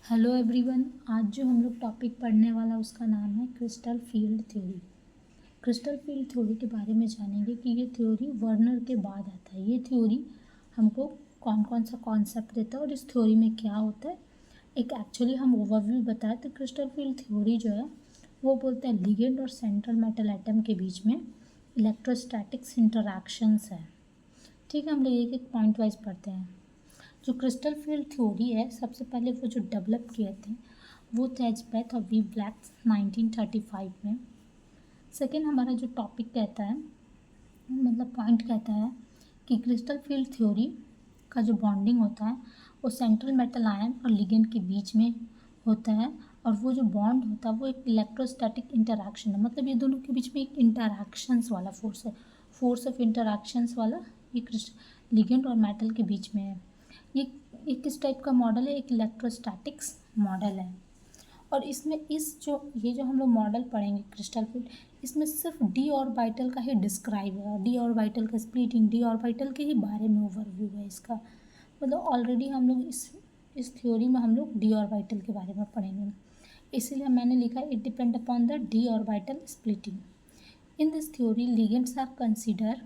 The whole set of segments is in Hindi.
Hello everyone. आज जो हम लोग टॉपिक पढ़ने वाला उसका नाम है crystal field theory. Crystal field theory के बारे में जानेंगे कि ये थ्योरी वर्नर के बाद आता है। ये थ्योरी हमको कौन कौन सा कॉन्सेप्ट देता है और इस थ्योरी में क्या होता है, एक एक्चुअली हम ओवरव्यू बताए। तो क्रिस्टल फील्ड थ्योरी जो है वो बोलते हैं लिगेंड और सेंट्रल मेटल एटम के बीच में इलेक्ट्रोस्टैटिक्स इंटरैक्शंस है। ठीक है, हम लोग एक एक पॉइंट वाइज पढ़ते हैं। जो क्रिस्टल फील्ड थ्योरी है, सबसे पहले वो जो डेवलप किए थे वो थे एजबेथ और वी ब्लैक 1935 में। सेकेंड, हमारा जो टॉपिक कहता है, मतलब पॉइंट कहता है कि क्रिस्टल फील्ड थ्योरी का जो बॉन्डिंग होता है वो सेंट्रल मेटल आयन और लिगेंड के बीच में होता है, और वो जो बॉन्ड होता है वो एक इलेक्ट्रोस्टैटिक इंटरैक्शन है। मतलब ये दोनों के बीच में एक इंटरैक्शंस वाला फोर्स है, फोर्स ऑफ इंटरैक्शंस वाला ये लिगेंड और मेटल के बीच में है। ये किस टाइप का मॉडल है? एक इलेक्ट्रोस्टैटिक्स मॉडल है। और इसमें ये जो हम लोग मॉडल पढ़ेंगे क्रिस्टल फील्ड, इसमें सिर्फ डी ऑर्बिटल का ही डिस्क्राइब है, डी ऑर्बिटल का स्प्लिटिंग, डी ऑर्बिटल के ही बारे में ओवरव्यू है इसका। मतलब ऑलरेडी हम लोग इस थ्योरी में हम लोग डी ऑर्बिटल के बारे में पढ़ेंगे, इसीलिए मैंने लिखा it depend upon the D orbital splitting. In this theory ligands are consider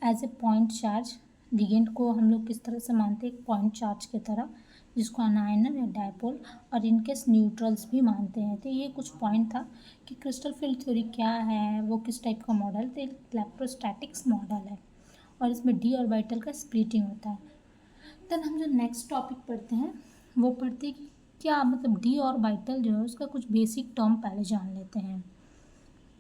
as a point charge. Ligand को हम लोग किस तरह से मानते हैं? एक पॉइंट चार्ज की तरह, जिसको अनायनर या डायपोल और इनकेस न्यूट्रल्स भी मानते हैं। तो ये कुछ पॉइंट था कि क्रिस्टल फील्ड थ्योरी क्या है, वो किस टाइप का मॉडल, तो इलेक्ट्रोस्टैटिक्स मॉडल है और इसमें डी ऑर्बिटल का स्प्लिटिंग होता है। देन हम जो नेक्स्ट टॉपिक पढ़ते हैं वो पढ़ते हैं कि क्या मतलब डी ऑर्बिटल जो है उसका कुछ बेसिक टर्म पहले जान लेते हैं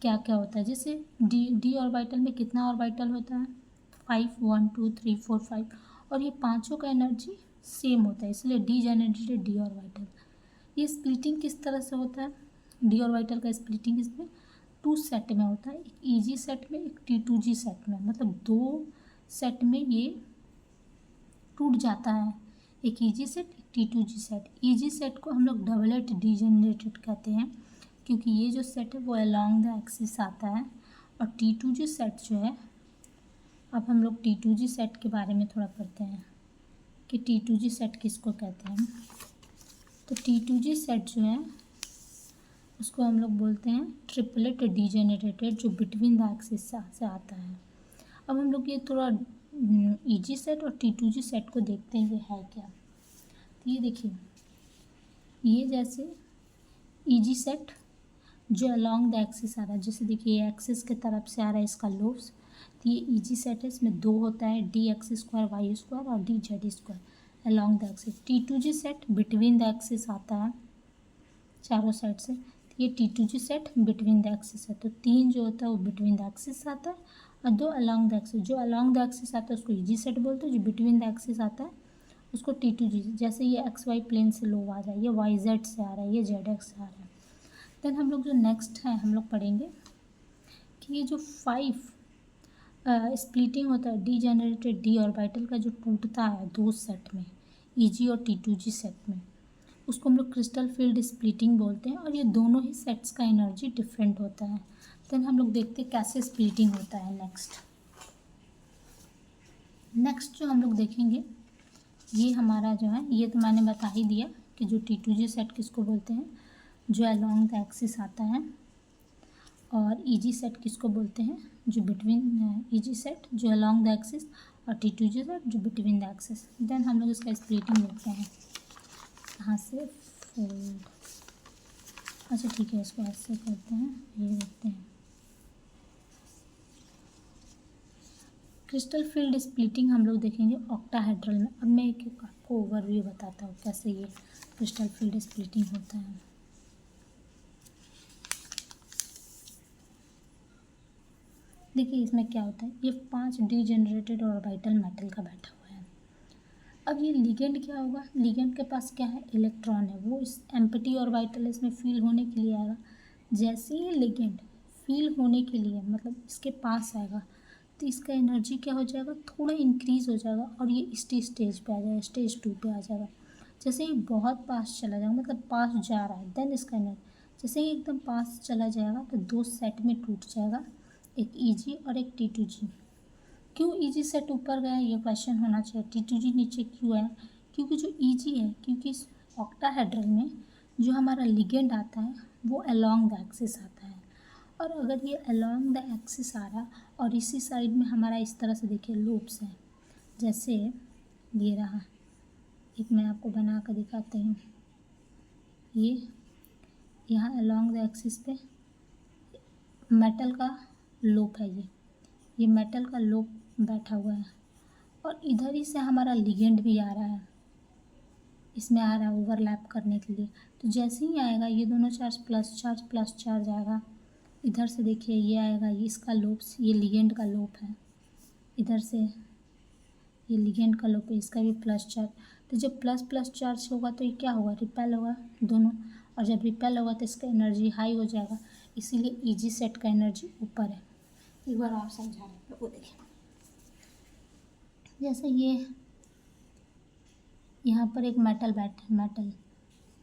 क्या क्या होता है। जैसे डी ऑर्बिटल में कितना ऑर्बिटल होता है? 5, 1, 2, 3, 4, 5, और ये पांचों का एनर्जी सेम होता है, इसलिए डी जनरेटेड डी ऑर्बिटल। ये स्प्लिटिंग किस तरह से होता है? डी ऑर्बिटल का स्प्लिटिंग इसमें 2 सेट में होता है, एक ईजी सेट में, एक T2G सेट में। मतलब 2 सेट में ये टूट जाता है, एक ईजी सेट, एक T2G सेट। ईजी सेट को हम लोग डबलेट डी जनरेटेड कहते हैं, क्योंकि ये जो सेट है वो अलोंग द एक्सिस आता है। और T2G सेट जो है, अब हम लोग T2G सेट के बारे में थोड़ा पढ़ते हैं कि T2G सेट किसको कहते हैं। तो T2G सेट जो है उसको हम लोग बोलते हैं ट्रिपलेट डीजेनरेटेड, जो बिटवीन द एक्सिस से आता है। अब हम लोग ये थोड़ा ईजी सेट और T2G सेट को देखते हैं ये है क्या। तो ये देखिए, ये जैसे ईजी सेट जो अलोंग द एक्सिस आ रहा है, जैसे देखिए एक्सिस के तरफ से आ रहा है इसका लोब्स, तो ये ईजी सेट है, इसमें 2 होता है, d x square y square और d z square along the axis. T2G set between the axis आता है चारों साइड से, तो ये T2G set between the axis है। तो 3 जो होता है वो बिटवीन द एक्सिस आता है और 2 अलोंग द एक्सिस। जो अलोंग द एक्सिस आता है उसको ईजी सेट बोलते हैं, जो बिटवीन द एक्सिस आता है उसको T2G। जैसे ये एक्स वाई प्लेन से लोब आ जाए, ये वाई जेड से आ रहा है, ये जेड एक्स से आ रहा है। देन हम लोग जो नेक्स्ट है हम लोग पढ़ेंगे कि ये जो 5 स्प्लिटिंग होता है डी जनरेटेड डी ऑर्बिटल का, जो टूटता है 2 सेट में, ईजी और T2G सेट में, उसको हम लोग क्रिस्टल फील्ड स्प्लिटिंग बोलते हैं। और ये दोनों ही सेट्स का एनर्जी डिफरेंट होता है। देन हम लोग देखते हैं कैसे स्प्लिटिंग होता है। नेक्स्ट जो हम लोग देखेंगे, ये हमारा जो है, ये तो मैंने बता ही दिया कि जो T2G सेट किसको बोलते हैं, जो अलोंग द एक्सिस आता है। और ईजी सेट किसको बोलते हैं? जो बिटवीन ईजी सेट जो अलोंग द एक्सिस, और T2G सेट जो बिटवीन द एक्सिस। देन हम लोग इसका स्प्लिटिंग देखते हैं कहाँ से, फोल्ड। अच्छा ठीक है, इसको ऐसे करते हैं, ये देखते हैं क्रिस्टल फील्ड स्प्लिटिंग हम लोग देखेंगे ऑक्टाहेड्रल में। अब मैं एक आपको ओवरव्यू बताता हूँ कैसे ये क्रिस्टल फील्ड स्प्लिटिंग होता है। देखिए इसमें क्या होता है, ये 5 डी जनरेटेड ऑर्बिटल मेटल का बैठा हुआ है। अब ये लिगेंड क्या होगा? लिगेंड के पास क्या है? इलेक्ट्रॉन है, वो इस एम्प्टी ऑर्बिटल इसमें फील होने के लिए आएगा। जैसे ही लिगेंड फील होने के लिए मतलब इसके पास आएगा, तो इसका एनर्जी क्या हो जाएगा? थोड़ा इंक्रीज हो जाएगा, और ये स्टेज पे आ जाएगा, स्टेज 2 पे आ जाएगा। जैसे ही बहुत पास चला जाएगा, मतलब पास जा रहा है, देन इसका एनर्जी जैसे ही एकदम पास चला जाएगा तो 2 सेट में टूट जाएगा, एक ईजी और एक T2G। क्यों ईजी सेट ऊपर गया, ये क्वेश्चन होना चाहिए। T2G नीचे क्यों है? क्योंकि जो ईजी है, क्योंकि ऑक्टाहेड्रल में जो हमारा लिगेंड आता है वो अलोंग द एक्सिस आता है। और अगर ये अलोंग द एक्सिस आ रहा और इसी साइड में हमारा इस तरह से देखिए लूप्स है, जैसे ये रहा, एक मैं आपको बना कर दिखाती हूँ। ये यहाँ अलोंग द एक्सिस पे मेटल का लूप है, ये मेटल का लूप बैठा हुआ है और इधर ही से हमारा लिगेंड भी आ रहा है, इसमें आ रहा है ओवरलैप करने के लिए। तो जैसे ही आएगा ये दोनों चार्ज प्लस चार्ज आएगा। इधर से देखिए ये आएगा, ये इसका लूप्स, ये लिगेंड का लूप है, इधर से ये लिगेंड का लूप है, इसका भी प्लस चार्ज। तो जब प्लस चार्ज होगा तो ये क्या होगा, रिपेल होगा दोनों, और जब रिपेल होगा तो इसका एनर्जी हाई हो जाएगा, इसीलिए ईजी सेट का एनर्जी ऊपर है। एक बार और समझा रहे हैं, वो देखिए जैसे ये यहाँ पर एक मेटल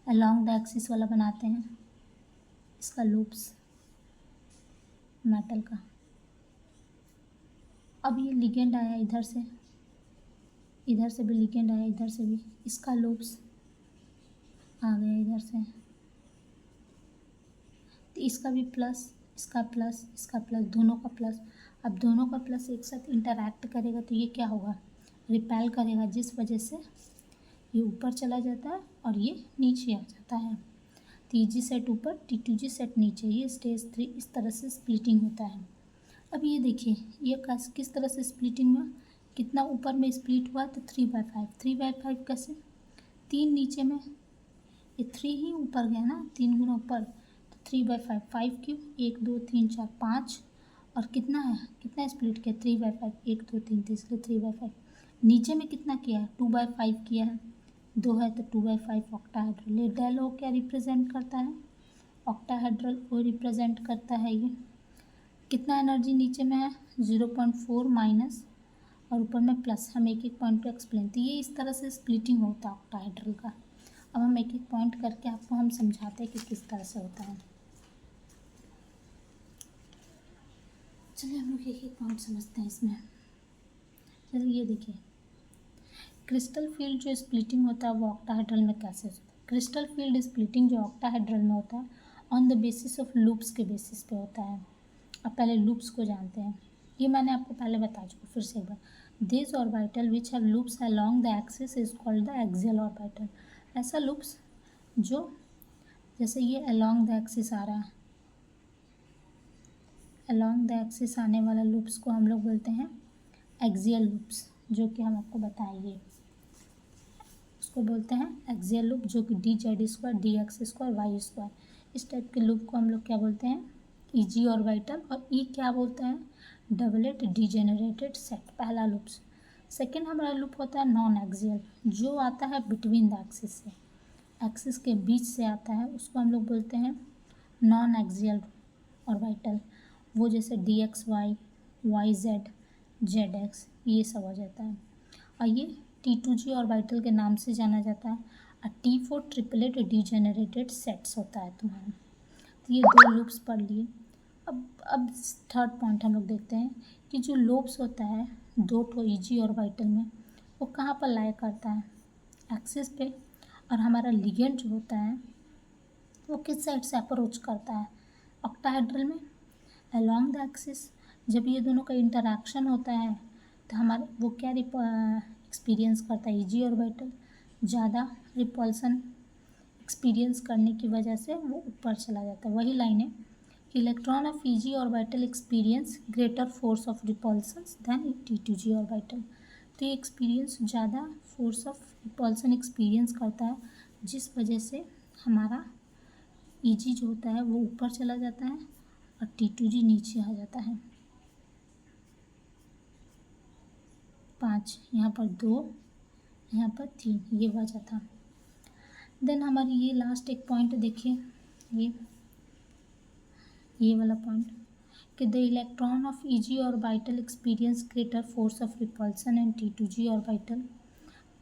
अलोंग द एक्सिस वाला बनाते हैं, इसका लूप्स मेटल का। अब ये लिगेंड आया इधर से भी लिगेंड आया, इधर से भी इसका लूप्स आ गया इधर से, तो इसका भी प्लस, इसका प्लस, दोनों का प्लस। अब दोनों का प्लस एक साथ इंटरैक्ट करेगा तो ये क्या होगा, रिपेल करेगा, जिस वजह से ये ऊपर चला जाता है और ये नीचे आ जाता है। TG सेट ऊपर, T2G सेट नीचे, ये स्टेज 3 इस तरह से स्प्लिटिंग होता है। अब ये देखिए ये किस तरह से स्प्लिटिंग हुआ, कितना ऊपर में स्प्लिट हुआ, तो 3/5। 3/5 कैसे, 3 नीचे में, ये 3 ही ऊपर गया ना, 3 गुना ऊपर, तो 3/5। 5 क्यों, 1 2 3 4 5, और कितना है, कितना स्प्लिट किया, 3/5, 1 2 3 3, इसलिए 3/5। नीचे में कितना किया है, 2/5 किया है, 2 है तो 2/5 ऑक्टाहेड्रल। ये डेल ओ क्या रिप्रेजेंट करता है, ऑक्टाहेड्रल को रिप्रेजेंट करता है। ये कितना एनर्जी नीचे में है, 0.4 माइनस और ऊपर में प्लस। हम एक एक पॉइंट पे एक्सप्लेन, तो ये इस तरह से स्प्लिटिंग होता है ऑक्टाहेड्रल का। अब हम एक एक पॉइंट करके आपको हम समझाते हैं कि किस तरह से होता है। चलिए हम लोग एक एक पॉइंट समझते हैं इसमें। चलिए ये देखिए क्रिस्टल फील्ड जो स्प्लिटिंग होता है वो ऑक्टाहेड्रल में कैसे होता है। क्रिस्टल फील्ड स्प्लिटिंग जो ऑक्टाहेड्रल में होता है on the basis of loops के बेसिस पे होता है। अब पहले लूप्स को जानते हैं, ये मैंने आपको पहले बता चुका, फिर से एक बार। This orbital which have loops along the axis is called the axial orbital. ऐसा लूप्स जो जैसे ये अलोंग द एक्सिस आ रहा है, अलोंग द एक्सिस आने वाला लूप्स को हम लोग बोलते हैं एक्सियल लूप्स, जो कि हम आपको बताएंगे, उसको बोलते हैं एक्सियल लूप, जो कि dz² dx² y², इस टाइप के लूप को हम लोग क्या बोलते हैं, ईजी ऑर्बिटल। और ई क्या बोलते हैं, डबलेट डिजेनरेटेड सेट, पहला लूप्स। सेकेंड हमारा लूप होता है नॉन एक्सियल, जो आता है बिटवीन द एक्सिस से, एक्सिस के बीच से आता है, उसको हम लोग बोलते हैं नॉन एक्सियल ऑर्बिटल। वो जैसे dxy, yz, zx ये सब हो जाता है। और ये T2G ऑर्बिटल के नाम से जाना जाता है। और T4 ट्रिपलेट डिजेनरेटेड सेट्स होता है तुम्हारा। तो ये 2 लूप्स पढ़ लिए। अब थर्ड पॉइंट हम लोग देखते हैं कि जो लूप्स होता है 2 ठो ईजी ऑर्बिटल में, वो कहाँ पर लाई करता है, एक्सिस पे। और हमारा लिगेंड जो होता है वो किस साइड से अप्रोच करता है, ऑक्टाहेड्रल में अलोंग द एक्सिस। जब ये दोनों का इंटरैक्शन होता है तो हमारे वो क्या एक्सपीरियंस करता है, ईजी ऑर्बिटल ज़्यादा रिपल्सन एक्सपीरियंस करने की वजह से वो ऊपर चला जाता है। वही लाइन है, electron of e g orbital experience greater force of repulsion than T2G orbital. तो ये एक्सपीरियंस ज़्यादा फोर्स ऑफ रिपल्सन एक्सपीरियंस करता है, जिस वजह से हमारा ईजी जो होता है वो ऊपर चला जाता है और T2G नीचे आ जाता है। 5 यहाँ पर 2, यहाँ पर 3, ये वजह था। देन हमारी ये लास्ट एक पॉइंट देखिए, ये वाला पॉइंट कि the electron of e g orbital experience greater force of repulsion and T2G orbital.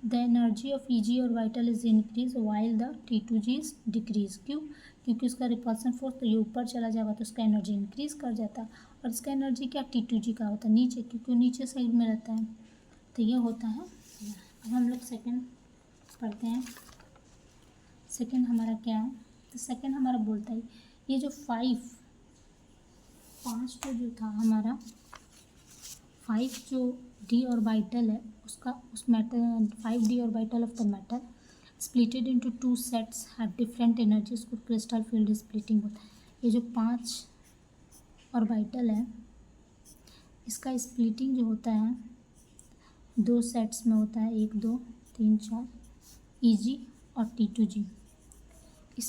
The energy of e g orbital is increase while the T2G is decrease. क्यों, क्योंकि उसका रिपल्सन फोर्स तो ये ऊपर चला जाएगा तो उसका एनर्जी इंक्रीज कर जाता है। और इसका एनर्जी क्या T2G का होता है नीचे, क्योंकि वो नीचे साइड में रहता है। तो ये होता है। अब हम लोग सेकंड पढ़ते हैं। सेकेंड हमारा क्या है, तो सेकेंड हमारा बोलता है ये जो पाँच तो जो था हमारा 5 जो डी ऑर्बिटल है उसका, उस metal 5d orbital of the metal splitted into 2 sets have different energy, उसको क्रिस्टल फील्ड स्प्लिटिंग होता है। ये जो 5 ऑर्बिटल है इसका स्प्लिटिंग जो होता है 2 सेट्स में होता है, 1 2 3 4 Eg और T2G। इस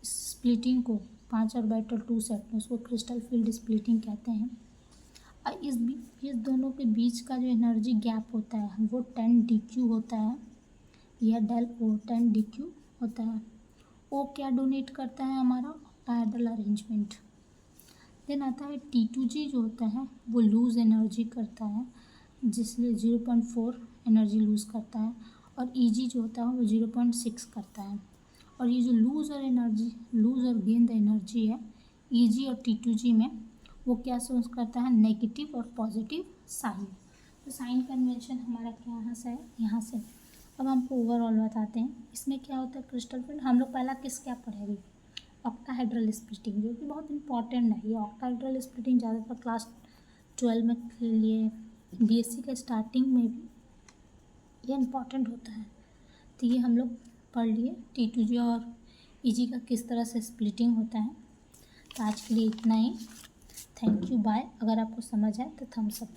स्प्लिटिंग को 5 ऑर्बिटल 2 सेट में उसको क्रिस्टल फील्ड स्प्लिटिंग कहते हैं। और इस दोनों के बीच का जो एनर्जी गैप होता है वो 10 dq होता है, यह डेल ओ 10 dq होता है। ओ क्या डोनेट करता है, हमारा ऑक्टाहेड्रल अरेंजमेंट। देन आता है T2G जो होता है वो लूज एनर्जी करता है, जिसलिए 0.4 एनर्जी लूज़ करता है, और Eg जो होता है वो 0.6 करता है। और ये जो लूज़ और गेन द एनर्जी है Eg और T2G में, वो क्या सोर्स करता है, नेगेटिव और पॉजिटिव साइन। तो साइन कन्वेंशन हमारा क्या यहाँ से है, यहाँ से। अब हमको ओवरऑल बताते हैं इसमें क्या होता है क्रिस्टल फील्ड। हम लोग पहला क्या पढ़े अभी, ऑक्टाहेड्रल स्प्लिटिंग, जो कि बहुत इंपॉर्टेंट है। ये ऑक्टाहेड्रल स्प्लिटिंग ज़्यादातर क्लास 12 में के लिए, BSc के स्टार्टिंग में भी ये इम्पॉर्टेंट होता है। तो ये हम लोग पढ़ लिए T2G और Eg का किस तरह से स्प्लिटिंग होता है। तो आज के लिए इतना ही। Thank you, bye. अगर आपको समझ आए तो थम्स अप।